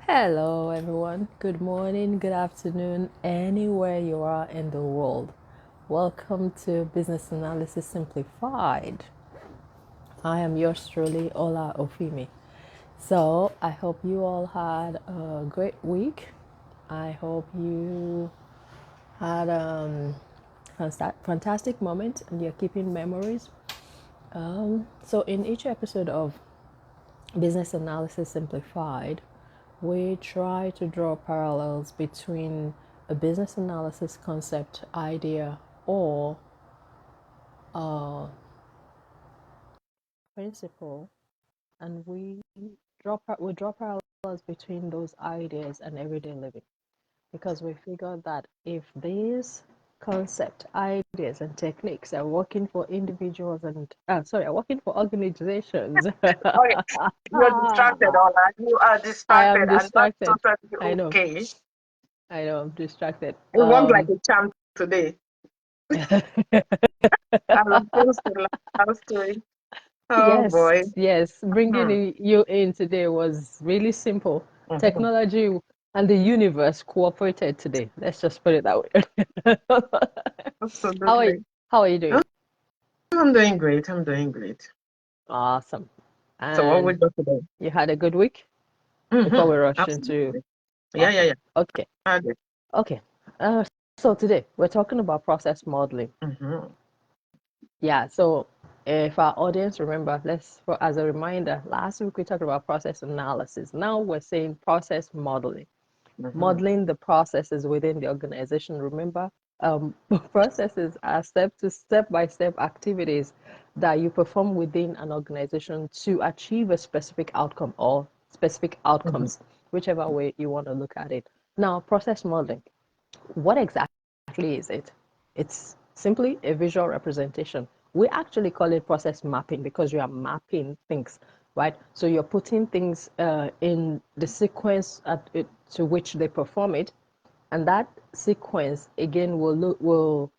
Hello, everyone. Good morning, good afternoon, anywhere you are in the world. Welcome to Business Analysis Simplified. I am yours truly, Ola Ofimi. So, I hope you all had a great week. I hope you had fantastic moment and you're keeping memories. So, in each episode of Business Analysis Simplified, we try to draw parallels between a business analysis concept, idea, or principle, and we draw parallels between those ideas and everyday living because we figured that if these concept, ideas, and techniques are working for individuals and are working for organizations. Okay, you're distracted, Ola. You are I distracted, am and that's distracted. totally I know. okay. I know I'm distracted. You work like a champ today. I love those love story. Oh Yes, boy. yes. Bringing Hmm. you in today was really simple. Mhm. Technology and the universe cooperated today. Let's just put it that way. How are you, Absolutely. how are you Oh, doing? I'm doing great. I'm doing great. Awesome. So what we And do today? you had a good week before we rush into Absolutely. Yeah, yeah, awesome. yeah. Okay. Okay. Okay. Uh, so today we're talking about process modeling. Mm-hmm. Yeah, so if our audience remember, as a reminder, last week we talked about process analysis. Now we're saying process modeling, Mm-hmm. modeling the processes within the organization. Remember, processes are step by step activities that you perform within an organization to achieve a specific outcome or specific Mm-hmm. outcomes, whichever way you want to look at it. Now, process modeling, what exactly is it? It's simply a visual representation. We actually call it process mapping because you are mapping things, right? So you're putting things in the sequence to which they perform it, and that sequence again will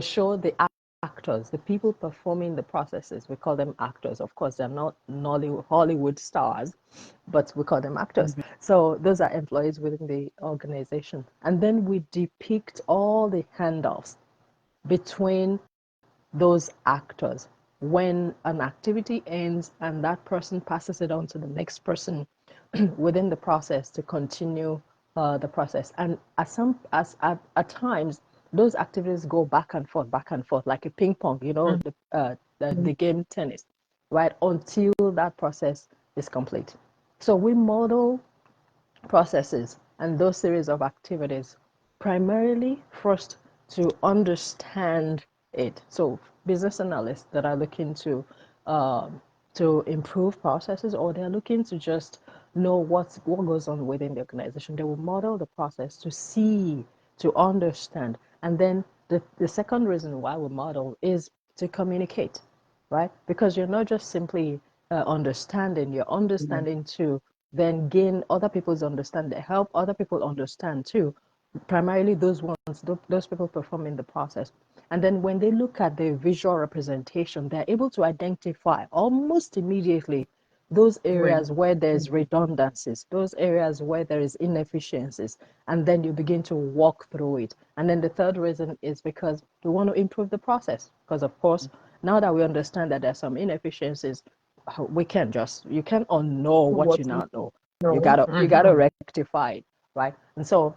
show the actors, the people performing the processes. We call them actors. Of course, they're not Hollywood stars, but we call them actors. So those are employees within the organization. And then we depict all the handoffs between those actors. When an activity ends and that person passes it on to the next person within the process to continue the process. And at times, those activities go back and forth, like a ping pong, the game tennis, right? Until that process is complete. So we model processes and those series of activities primarily first to understand it. So business analysts that are looking to improve processes, or they're looking to just know what goes on within the organization, they will model the process to see, to understand. And then the second reason why we model is to communicate, right? Because you're not just simply understanding, you're Mm-hmm. understanding to then gain other people's understanding, help other people understand too, primarily those ones, those people performing the process. And then when they look at the visual representation, they're able to identify almost immediately those Wait. areas where there's redundancies, those areas where there is inefficiencies, and then you begin to walk through it. And then the third reason is because we want to improve the process. Because of course, now that we understand that there's some inefficiencies, you can't unknow what What you we now know. know. You gotta Mm-hmm. rectify it, right? And so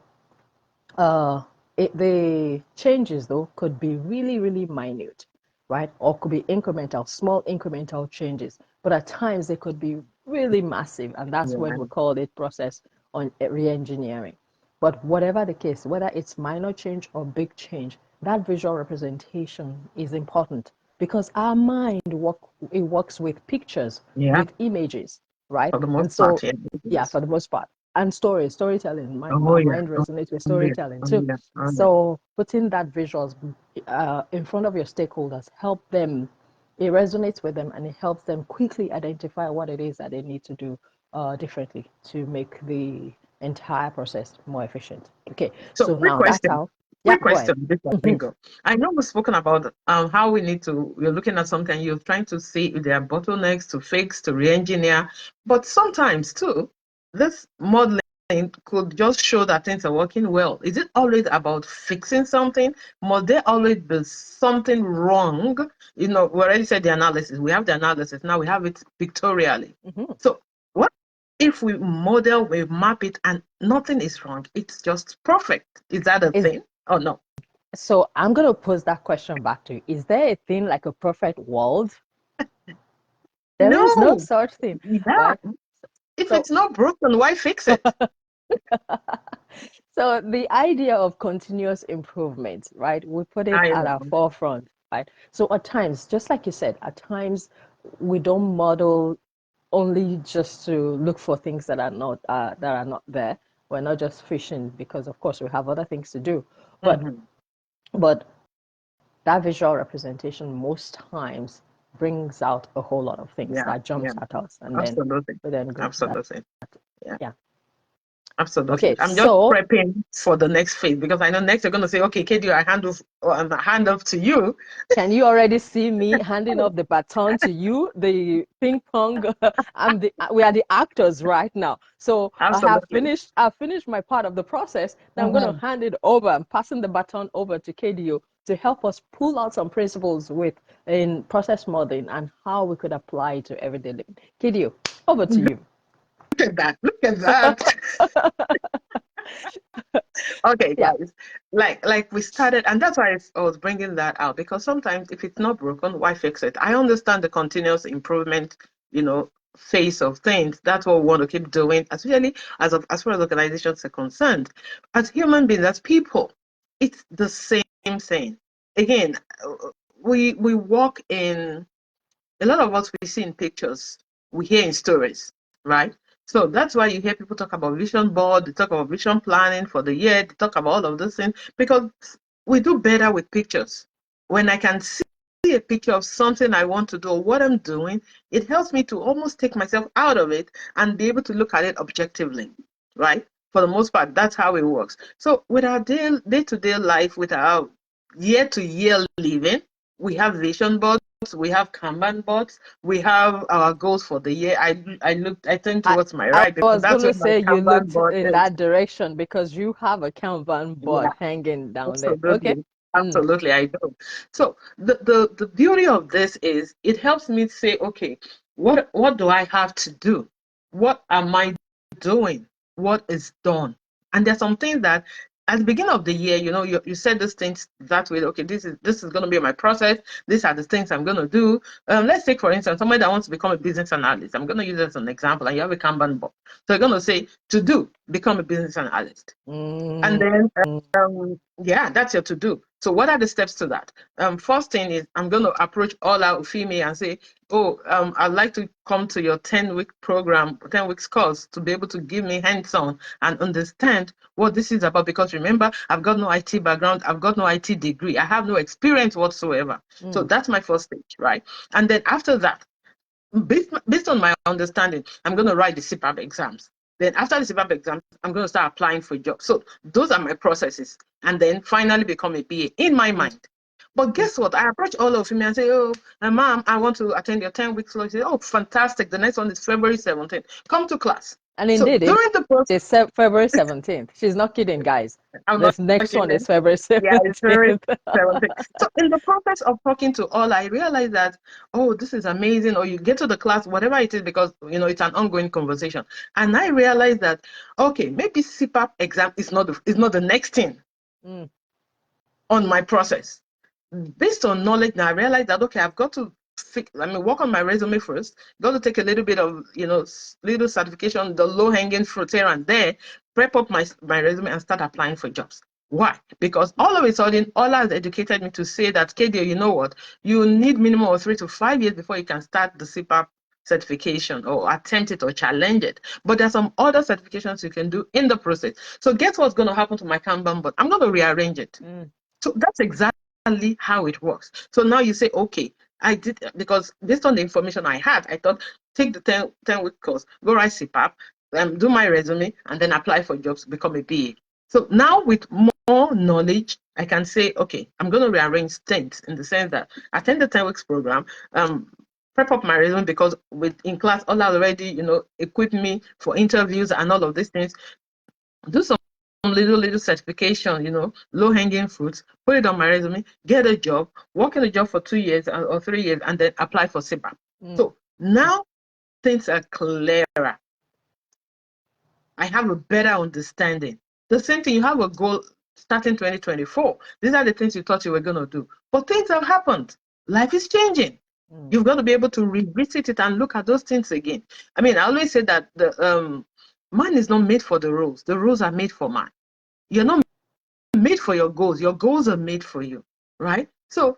uh, the changes though could be really, really minute, right? Or could be incremental, small incremental changes. But at times they could be really massive, and that's when Yeah. we call it process on re-engineering. But whatever the case, whether it's minor change or big change, that visual representation is important because our mind it works with pictures, Yeah. with images, right? For the most And so, part, yeah. yeah, Yes. for the most part, and storytelling. Oh Our yeah. mind Oh resonates with yeah. storytelling Oh too. yeah. Oh yeah. So putting that visuals in front of your stakeholders help them. It resonates with them and it helps them quickly identify what it is that they need to do differently to make the entire process more efficient. Okay, So, so quick now that's question. how. Yeah, Quick go ahead. question before we go. I know we've spoken about how we need to, you're looking at something, you're trying to see if there are bottlenecks to fix, to re-engineer. But sometimes too, this modeling could just show that things are working well. Is it always about fixing something? Must there always be something wrong? We already said the analysis. We have the analysis. Now we have it pictorially. Mm-hmm. So what if we model, we map it, and nothing is wrong? It's just perfect. Is that a thing or no? So I'm going to pose that question back to you. Is there a thing like a perfect world? There is no No. such thing, Yeah. right? If it's not broken, why fix it? So the idea of continuous improvement, right? We put it I at our know. forefront, right? So at times, just like you said, at times we don't model only just to look for things that are not there. We're not just fishing because, of course, we have other things to do. But Mhm. but that visual representation most times brings out a whole lot of things Yeah, that jumps yeah, at us, and then absolutely. we then go to that. Absolutely. Yeah. Yeah. Absolutely. Okay. I'm just So prepping for the next phase because I know next you're going to say, okay, KD, I hand off to you. can you already see me handing off the baton to you, the ping pong? We are the actors right now. So Absolutely. I've finished my part of the process. Now I'm going to Mhm. hand it over. I'm passing the baton over to KDO to help us pull out some principles in process modeling and how we could apply it to everyday living. KDO, over to you. Look at that. Look at that. Okay, Yeah. guys. Like we started, and that's why I was bringing that out because sometimes if it's not broken, why fix it? I understand the continuous improvement, phase of things. That's what we want to keep doing, especially as far as organizations are concerned. As human beings, as people, it's the same thing. Again, we walk in a lot of us we see in pictures, we hear in stories, right? So that's why you hear people talk about vision board, they talk about vision planning for the year, they talk about all of those things because we do better with pictures. When I can see a picture of something I want to do or what I'm doing, it helps me to almost take myself out of it and be able to look at it objectively, right? For the most part, that's how it works. So with our day-to-day life, with our year-to-year living, we have vision boards, we have Kanban boards, we have our goals for the year. I turned I, towards my I right because was going that's to where my say you Kanban looked board in is. that direction because you have a Kanban Yeah, board hanging down there. Okay. absolutely. Mm. Absolutely, I do. So the beauty of this is it helps me say, okay, what do I have to do? What am I doing? What is done? And there's some things that at the beginning of the year, you said these things that way. Okay, this is going to be my process. These are the things I'm going to do. Let's take, for instance, somebody that wants to become a business analyst. I'm going to use this as an example. And you have a Kanban board. So you're going to say, to do, become a business analyst. And Mm. then, yeah, that's your to do. So, what are the steps to that? First thing is, I'm going to approach all our female and say, oh, I'd like to come to your 10-week program, 10 weeks course to be able to give me hands on and understand what this is about. Because remember, I've got no IT background, I've got no IT degree, I have no experience whatsoever. So, that's my first stage, right? And then after that, based on my understanding, I'm going to write the CPAP exams. Then after the CPAP exams, I'm going to start applying for jobs. So those are my processes. And then finally become a BA in my mind. But guess what? I approach all of them and say, oh, ma'am, I want to attend your 10 weeks. So I say, oh, fantastic. The next one is February 17th. Come to class. And So indeed, during the process, it's February 17th. She's not kidding, guys. I'm not This next one kidding. is February Yeah, it's very 17th. 17th. So in the process of talking to all, I realized that, oh, this is amazing. Or you get to the class, whatever it is, because it's an ongoing conversation. And I realized that, okay, maybe CPAP exam is not the next thing Mm. on my process. Based on knowledge, now I realized that, okay, I've got to work on my resume first. Got to take a little bit of, little certification, the low hanging fruit here and there, prep up my resume and start applying for jobs. Why? Because all of a sudden, Ola has educated me to say that, KD, you know what? You need minimum of 3 to 5 years before you can start the CPAP certification or attempt it or challenge it. But there's some other certifications you can do in the process. So guess what's going to happen to my Kanban board? I'm going to rearrange it. So that's exactly how it works. So now you say, okay, I did, because based on the information I had, I thought, take the 10-week course, go write CPAP, do my resume, and then apply for jobs, become a BA. So now with more knowledge, I can say, okay, I'm going to rearrange things in the sense that attend the 10 weeks program, prep up my resume because in class, all already, equipped me for interviews and all of these things. do some little certification, low hanging fruits, put it on my resume, get a job, work in a job for 2 years or 3 years, and then apply for CBAP. So now things are clearer. I have a better understanding. The same thing, you have a goal starting 2024. These are the things you thought you were going to do. But things have happened. Life is changing. You've got to be able to revisit it and look at those things again. I mean, I always say that the man is not made for the rules are made for man. You're not made for your goals are made for you, right? So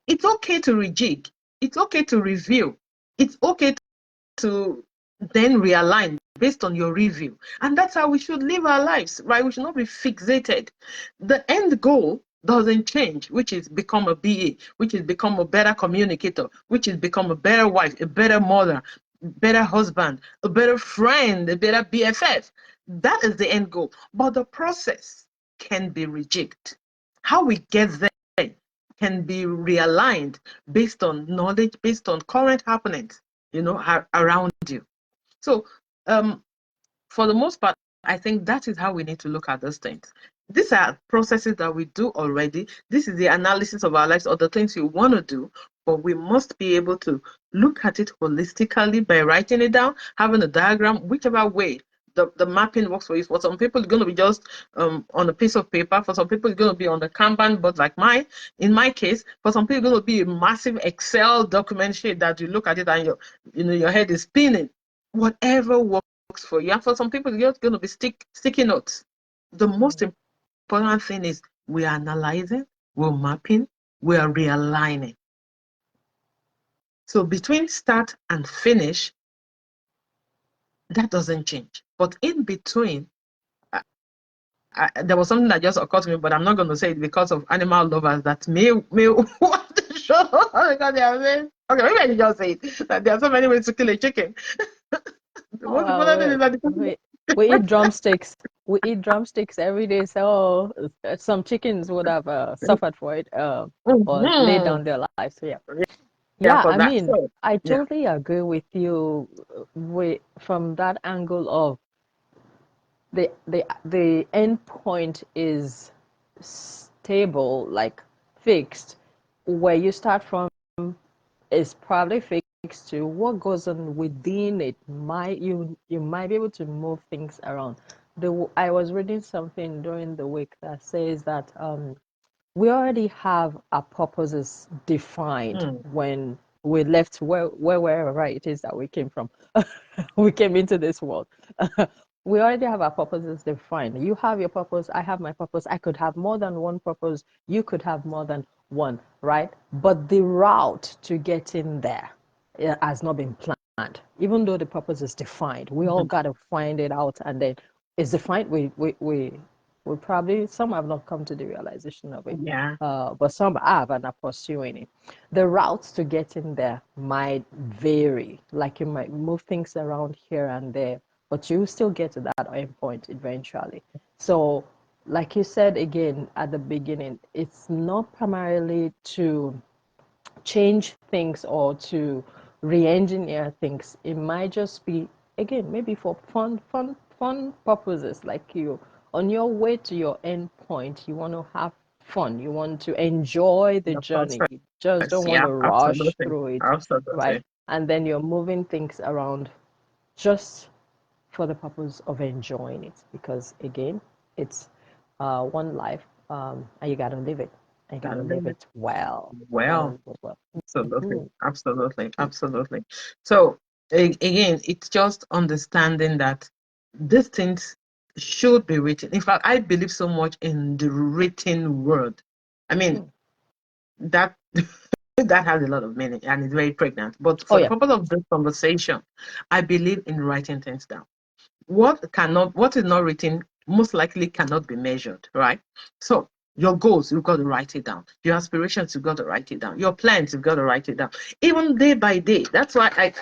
it's okay to rejig, it's okay to review, it's okay to then realign based on your review. And that's how we should live our lives, right? We should not be fixated. The end goal doesn't change, which is become a BA, which is become a better communicator, which is become a better wife, a better mother, better husband, a better friend, a better BFF. That is the end goal. But the process can be rejigged. How we get there can be realigned based on knowledge, based on current happenings, around you. So for the most part, I think that is how we need to look at those things. These are processes that we do already. This is the analysis of our lives or the things you want to do, but we must be able to look at it holistically by writing it down, having a diagram, whichever way the mapping works for you. For some people, it's going to be just on a piece of paper. For some people, it's going to be on the Kanban board like mine. In my case, for some people, it's going to be a massive Excel document sheet that you look at it and your head is spinning. Whatever works for you. And for some people, it's going to be sticky notes. The most important thing is we are analyzing, we're mapping, we are realigning. So between start and finish, that doesn't change. But in between, there was something that just occurred to me, but I'm not going to say it because of animal lovers that may want to show because they are saying, okay, maybe I should just say it, that there are so many ways to kill a chicken. The most important thing is that we eat drumsticks. We eat drumsticks every day. So some chickens would have suffered for it or laid down their lives. So yeah. I mean, I totally agree with you from that angle of the end point is stable, like fixed. Where you start from is probably fixed to what goes on within it. You might be able to move things around. I was reading something during the week that says that we already have our purposes defined when we left wherever it is that we came from. We came into this world. We already have our purposes defined. You have your purpose, I have my purpose. I could have more than one purpose. You could have more than one, right? But the route to getting there has not been planned. Even though the purpose is defined, we all got to find it out, and then it's defined. We probably, some have not come to the realization of it, but some have and are pursuing it. The routes to getting there might vary, like you might move things around here and there, but you still get to that end point eventually. So like you said again at the beginning, it's not primarily to change things or to re-engineer things. It might just be, again, maybe for fun purposes, like you on your way to your end point, you want to have fun, you want to enjoy the journey, you just don't want to rush through it, right? And then you're moving things around just for the purpose of enjoying it, because again, it's one life, and you got to live it. You got to live it well. Absolutely. So again, it's just understanding that these things should be written. In fact, I believe so much in the written word. I mean, that that has a lot of meaning and it's very pregnant. But for the purpose of this conversation, I believe in writing things down. What is not written most likely cannot be measured, right? So your goals, you've got to write it down. Your aspirations, you've got to write it down. Your plans, you've got to write it down. Even day by day. That's why I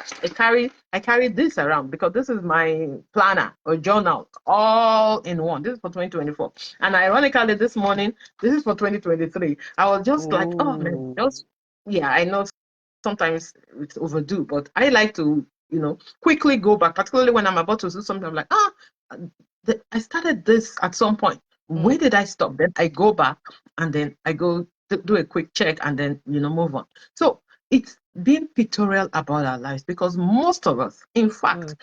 carry this around, because this is my planner or journal all in one. This is for 2024. And ironically, this morning, this is for 2023. I was just like, oh man, I know sometimes it's overdue, but I like to quickly go back, particularly when I'm about to do something. I'm like, I started this at some point. Where did I stop? Then I go back and then I go do a quick check and then, move on. So it's being pictorial about our lives because most of us, in fact,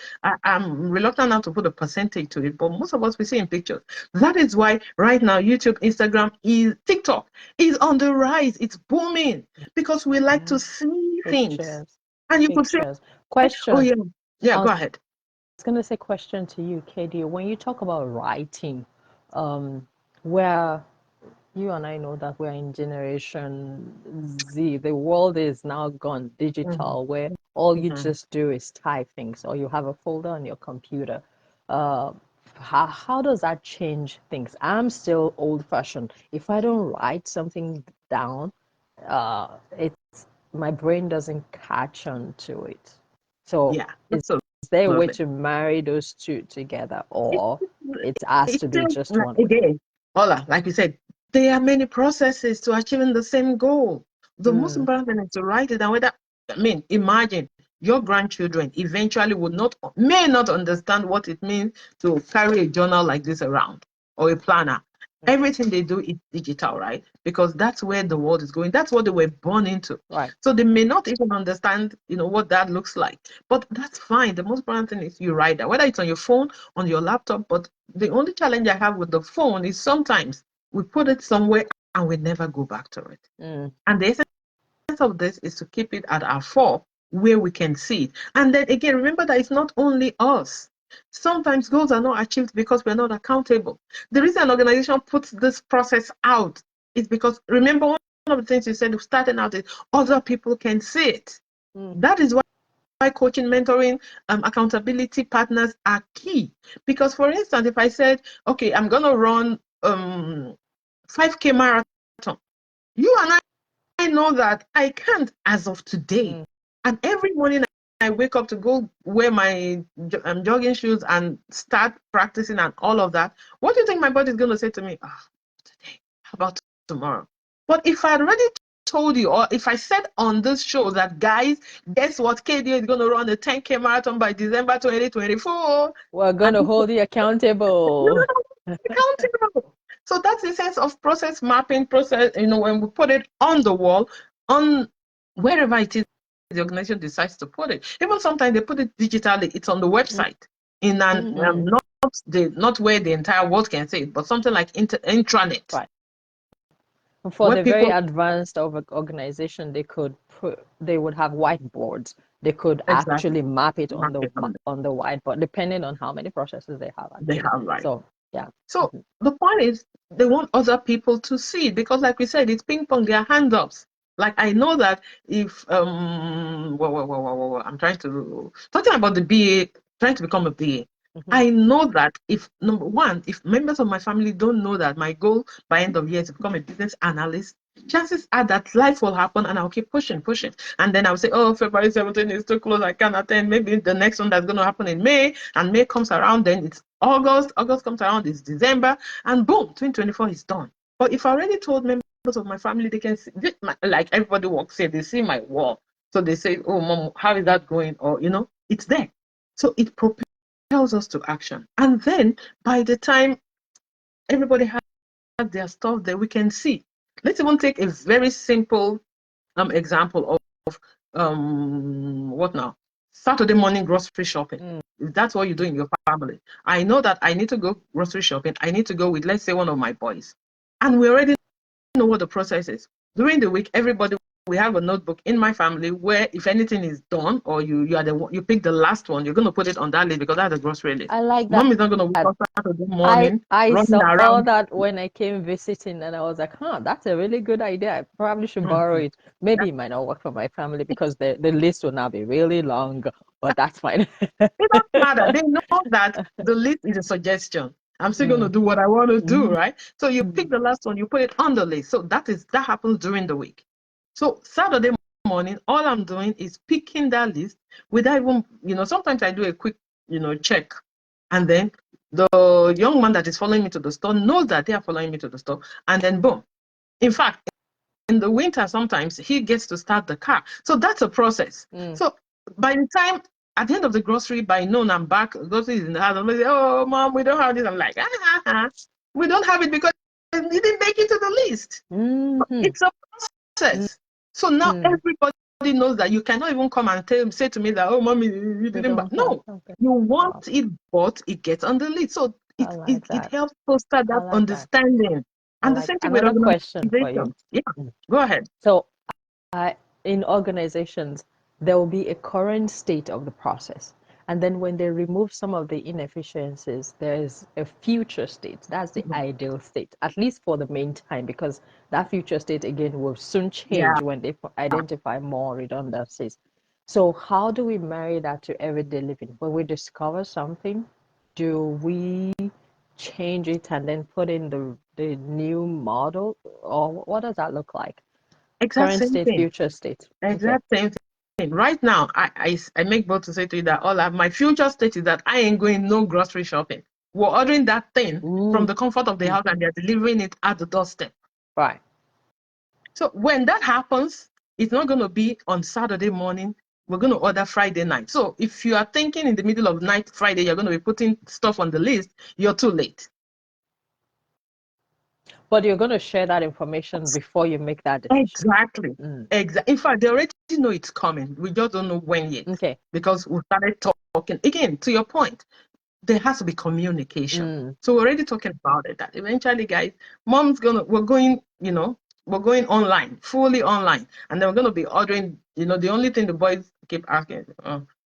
I'm reluctant now to put a percentage to it, but most of us we see in pictures. That is why right now YouTube, Instagram, TikTok is on the rise. It's booming because we like to see things. Pictures. And you could say, Question. oh yeah, go ahead. I was going to say question to you, KD. When you talk about writing, where you and I know that we're in Generation Z, the world is now gone digital, where all you just do is type things, or you have a folder on your computer. How does that change things? I'm still old-fashioned. If I don't write something down, it's my brain doesn't catch on to it. So Yeah, is there a way to marry those two together, or it has to be just one? Again, Ola, like you said, there are many processes to achieving the same goal. The most important thing is to write it down. Imagine your grandchildren eventually may not understand what it means to carry a journal like this around or a planner. Everything they do is digital, right? Because that's where the world is going. That's what they were born into. Right. So they may not even understand, what that looks like. But that's fine. The most important thing is you write that, whether it's on your phone, on your laptop. But the only challenge I have with the phone is sometimes we put it somewhere and we never go back to it. And the essence of this is to keep it at our fore where we can see it. And then again, remember that it's not only us. Sometimes goals are not achieved because we're not accountable. The reason an organization puts this process out is because, remember, one of the things you said starting out is other people can see it. That is why coaching, mentoring, accountability partners are key. Because, for instance, if I said, okay, I'm going to run 5K marathon, you and I know that I can't as of today. And every morning I wake up to go wear my jogging shoes and start practicing and all of that. What do you think my body is going to say to me? Today, how about tomorrow? But if I already told you, or if I said on this show that, guys, guess what, KD is going to run a 10K marathon by December 2024. We're going to hold you accountable. Accountable. So that's the sense of process mapping, when we put it on the wall, on wherever it is the organization decides to put it. Even sometimes they put it digitally, it's on the website, in an not where the entire world can see it, but something like intranet. Right. For the very advanced of an organization, they would have whiteboards. They could actually map it on the whiteboard, depending on how many processes they have. They have, right. So yeah. So the point is they want other people to see it because, like we said, it's ping pong, their hands-ups. Like I know that if I'm talking about the BA, trying to become a BA. I know that if number one, if members of my family don't know that my goal by end of year is to become a business analyst, chances are that life will happen and I'll keep pushing. And then I'll say, oh, February 17th is too close, I can't attend. Maybe the next one that's going to happen in May, and May comes around, then it's August comes around, it's December, and boom, 2024 is done. But if I already told members of my family, they can see, like everybody walks here, they see my wall. So they say, oh, Mom, how is that going? Or, it's there. So it propels us to action. And then by the time everybody has their stuff there, we can see. Let's even take a very simple example of what now? Saturday morning grocery shopping. If that's what you do in your family. I know that I need to go grocery shopping. I need to go with, let's say, one of my boys. And we already know what the process is. During the week, we have a notebook in my family where if anything is done or you pick the last one, you're going to put it on that list because that's the grocery list. I like that. Mom is not going to wake up Saturday morning I saw around. that when I came visiting and I was like, that's a really good idea. I probably should borrow it. Maybe it might not work for my family because the list will now be really long, but that's fine. It doesn't matter. They know that the list is a suggestion. I'm still going to do what I want to do, right? So you pick the last one, you put it on the list. So that happens during the week. So Saturday morning, all I'm doing is picking that list without even, sometimes I do a quick, check. And then the young man that is following me to the store knows that they are following me to the store. And then boom. In fact, in the winter, sometimes he gets to start the car. So that's a process. So by the time at the end of the grocery by noon, I'm back. Groceries in the house. I'm like, oh, mom, we don't have this. I'm like, we don't have it because it didn't make it to the list. It's a process. So now everybody knows that you cannot even come and say to me that, oh, mommy, you didn't buy. No, you want it bought, it gets on the list. So it helps foster that understanding. And the same thing with another question for you. organization. Yeah, go ahead. So in organizations, there will be a current state of the process. And then when they remove some of the inefficiencies, there's a future state. That's the ideal state, at least for the meantime, because that future state, again, will soon change when they identify more redundancies. So how do we marry that to everyday living? When we discover something, do we change it and then put in the new model? Or what does that look like? Current state, future state. Exact same thing. Right now, I make bold to say to you that my future state is that I ain't going no grocery shopping. We're ordering that thing from the comfort of the house and they're delivering it at the doorstep. Right. So when that happens, it's not going to be on Saturday morning. We're going to order Friday night. So if you are thinking in the middle of night, Friday, you're going to be putting stuff on the list, you're too late. But you're going to share that information before you make that decision. Exactly. Exactly. In fact, they already know it's coming. We just don't know when yet. Okay. Because we started talking. Again, to your point, there has to be communication. So we're already talking about it. That eventually, guys, we're going online, fully online. And then we're going to be ordering, the only thing the boys keep asking,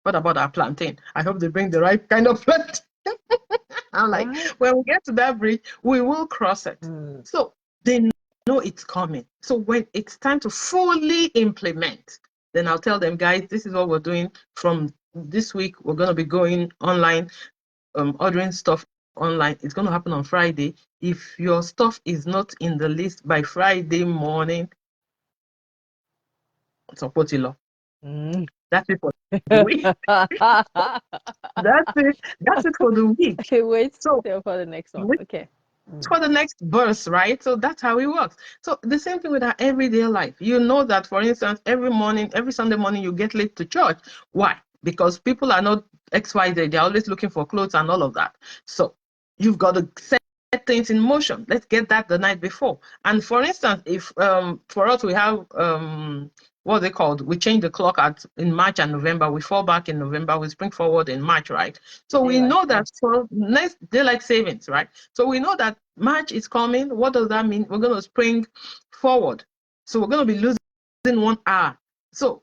what about our plantain? I hope they bring the right kind of plantain. I'm like, when we get to that bridge, we will cross it. So they know it's coming. So when it's time to fully implement, then I'll tell them, guys, this is what we're doing from this week. We're going to be going online, ordering stuff online. It's going to happen on Friday. If your stuff is not in the list by Friday morning, support law. That's it for the week. That's it for the week. Okay, wait for the next one. Okay. For the next verse, right? So that's how it works. So the same thing with our everyday life. You know that, for instance, every Sunday morning, you get late to church. Why? Because people are not XYZ. They're always looking for clothes and all of that. So you've got to set things in motion. Let's get that the night before. And for instance, if for us, we have what they called, we change the clock in March and November. We fall back in November. We spring forward in March, right? So we know that for next daylight savings, right? So we know that March is coming. What does that mean? We're going to spring forward. So we're going to be losing 1 hour. So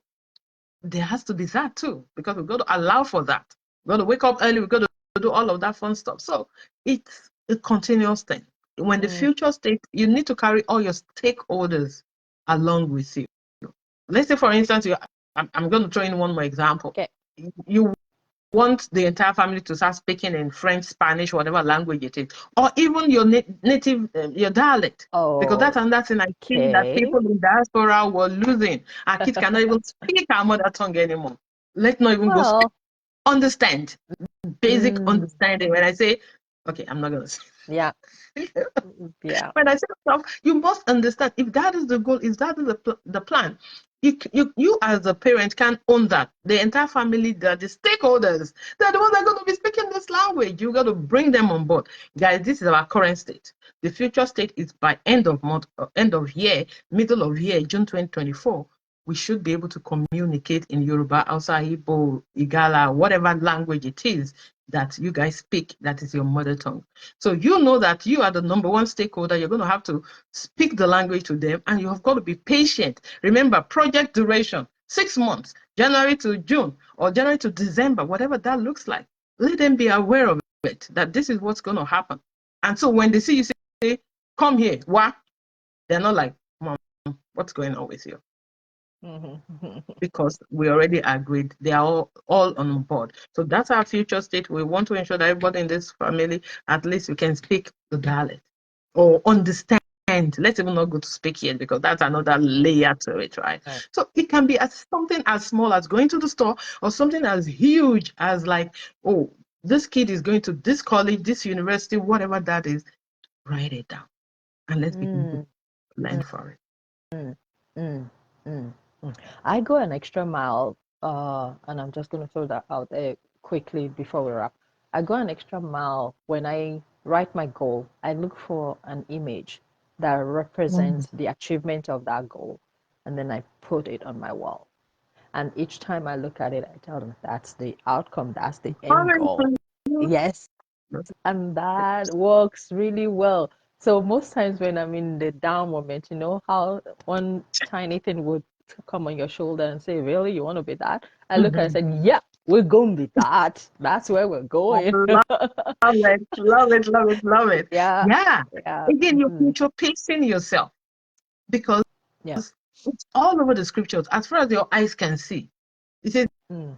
there has to be that too, because we've got to allow for that. We've got to wake up early. We've got to do all of that fun stuff. So it's a continuous thing. When the future state, you need to carry all your stakeholders along with you. Let's say, for instance, I'm going to throw in one more example. Okay. You want the entire family to start speaking in French, Spanish, whatever language it is, or even your native, your dialect. Because that's thing I think that people in diaspora were losing. Our kids cannot even speak our mother tongue anymore. Let's not even go speak. Understand. Basic understanding. When I say, okay, I'm not going to say. Yeah. When I say stuff, you must understand, if that is the goal, if that is the plan, you as a parent can own that. The entire family, the stakeholders, they're the ones that are going to be speaking this language. You got to bring them on board. Guys, this is our current state. The future state is by end of month, end of year, middle of year, June 2024. We should be able to communicate in Yoruba, Hausa, Igbo, Igala, whatever language it is that you guys speak, that is your mother tongue. So you know that you are the number one stakeholder. You're going to have to speak the language to them, and you have got to be patient. Remember, project duration, 6 months, January to June, or January to December, whatever that looks like. Let them be aware of it, that this is what's going to happen. And so when they see you say, come here, what? They're not like, Mom, what's going on with you? Because we already agreed, they are all on board. So that's our future state. We want to ensure that everybody in this family, at least we can speak the dialect or understand. Let's even not go to speak yet, because that's another layer to it, right? So it can be something as small as going to the store, or something as huge as like, oh, this kid is going to this college, this university, whatever that is. Write it down and let's begin to plan for it. I go an extra mile and I'm just going to throw that out there quickly before we wrap. I go an extra mile when I write my goal. I look for an image that Mhm. represents the achievement of that goal, and then I put it on my wall. And each time I look at it, I tell them that's the outcome, that's the end goal. Hallelujah. Yes, and that works really well. So most times when I'm in the down moment, you know how one tiny thing would come on your shoulder and say, "Really, you want to be that?" I look at it Mhm. and said, "Yeah, we're going to be that. That's where we're I going." love it, love it, love it, love it. Yeah, Yeah. yeah, Again, you're mhm, future pacing yourself because yeah, it's all over the scriptures as far as your eyes can see. It says, mm,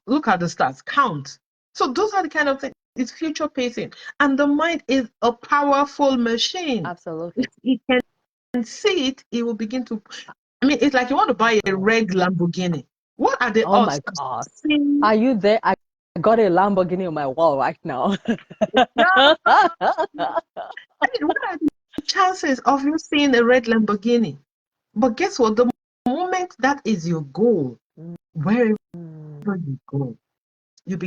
look at the stars, count. So those are the kind of things. It's future pacing. And the mind is a powerful machine. If absolutely, it can see it, it will begin to. I mean, it's like you want to buy a absolutely. red Lamborghini. What are the Oh my odds of God, seeing? are you there? I got a Lamborghini on my wall right now. Yeah, I mean, what are the chances of you seeing a red Lamborghini? But guess what? The moment that is your goal, wherever Mm, you go, you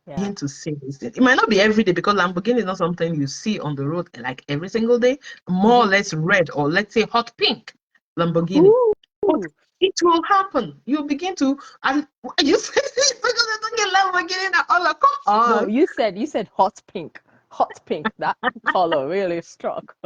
yeah. begin to see these things. It might not be every day because Lamborghini is not something you see on the road like every single day. More or Mhm. less red or let's say hot pink Lamborghini. Ooh. But it will happen. You begin to, and you say, because you're talking Lamborghini now, all like, come No, on. you said hot pink. Hot pink. That color really struck.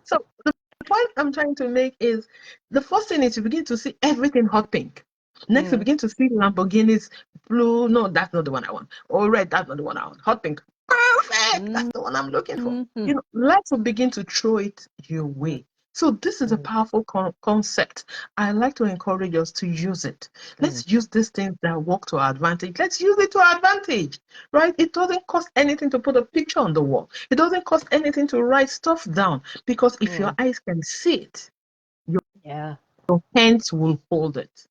So the point I'm trying to make is the first thing is you begin to see everything hot pink. Next, you Mm, begin to see Lamborghinis blue. No, that's not the one I want. Or red, that's not the one I want. Hot pink. Perfect. That's mm, the one I'm looking for. mhm, You know, life will begin to throw it your mm, way. So this is a mm, powerful concept. I like to encourage us to use it. mm. Let's use these things that work to our advantage. Let's use it to our advantage, right? It doesn't cost anything to put a picture on the wall. It doesn't cost anything to write stuff down because if your Mm. eyes can see it, your Yeah. hands will hold it.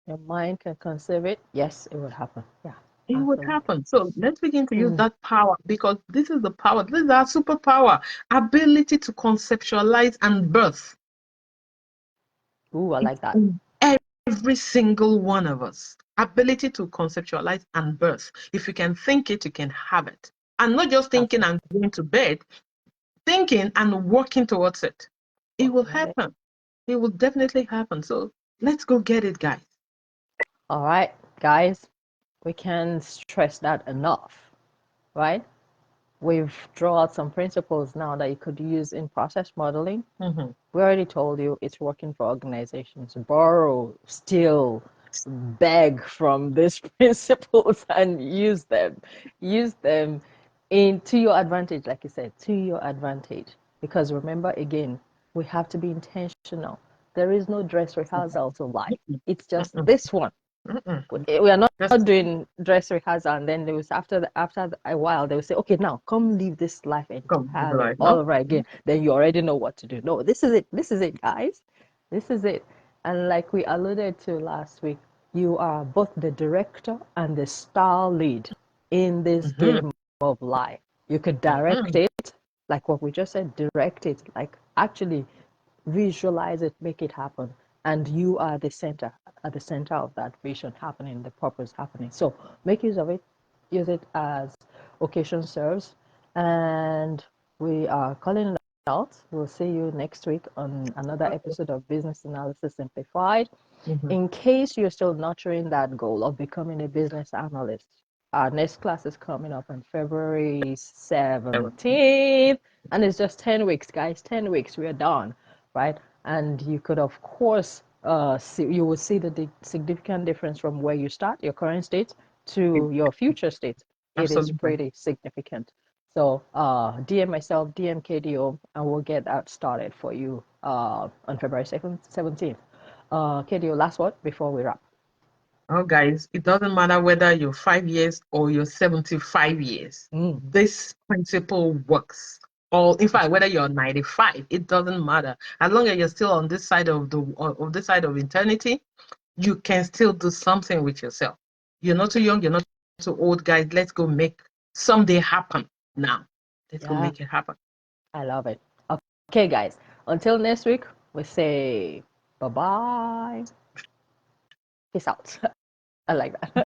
Your mind can conceive it. Yes, it would happen. Yeah, It would absolutely. happen. So let's begin to use Mm. that power because this is the power. This is our superpower, ability to conceptualize and birth. Ooh, I It's like that. in every single one of us. Ability to conceptualize and birth. If you can think it, you can have it. And not just thinking and Absolutely. going to bed, thinking and working towards it. It will Working at it. happen. It will definitely happen. So let's go get it, guys. All right, guys, we can't stress that enough, right? We've drawn out some principles now that you could use in process modeling. Mhm. We already told you it's working for organizations. Borrow, steal, beg from these principles and use them. Use them to your advantage, like you said, to your advantage. Because remember, again, we have to be intentional. There is no dress rehearsal to life. Mm-mm, It's just mm-mm, this one. mm-mm. We are not Just doing dress rehearsal, and then there was after a while they will say, okay, now come live this life come to the entirely light. all No? over again. Then you already know what to do. No, this is it, guys. This is it. And like we alluded to last week, you are both the director and the star lead in this Mm-hmm, game of life. You could direct mm-hmm. it, like what we just said, direct it, like actually visualize it, make it happen. And you are the center, at the center of that vision happening, the purpose happening. So make use of it, use it as occasion serves. And we are calling it out. We'll see you next week on another Okay. episode of Business Analysis Simplified. Mm-hmm. In case you're still nurturing that goal of becoming a business analyst, our next class is coming up on February 17th. And it's just 10 weeks, guys. 10 weeks, we're done, right? And you could, of course, you will see the significant difference from where you start, your current state, to your future state. It is Absolutely. pretty significant. So DM myself, DM KDO, and we'll get that started for you on February 17th. KDO, last word before we wrap. Oh, guys, it doesn't matter whether you're 5 years or you're 75 years. Mm, This principle works. Or in fact, whether you're 95, it doesn't matter. As long as you're still on this side of this side of eternity, you can still do something with yourself. You're not too young, you're not too old, guys. Let's go make someday happen now. Let's go yeah, make it happen. I love it. Okay, guys, until next week, we say bye bye. Peace out. I like that.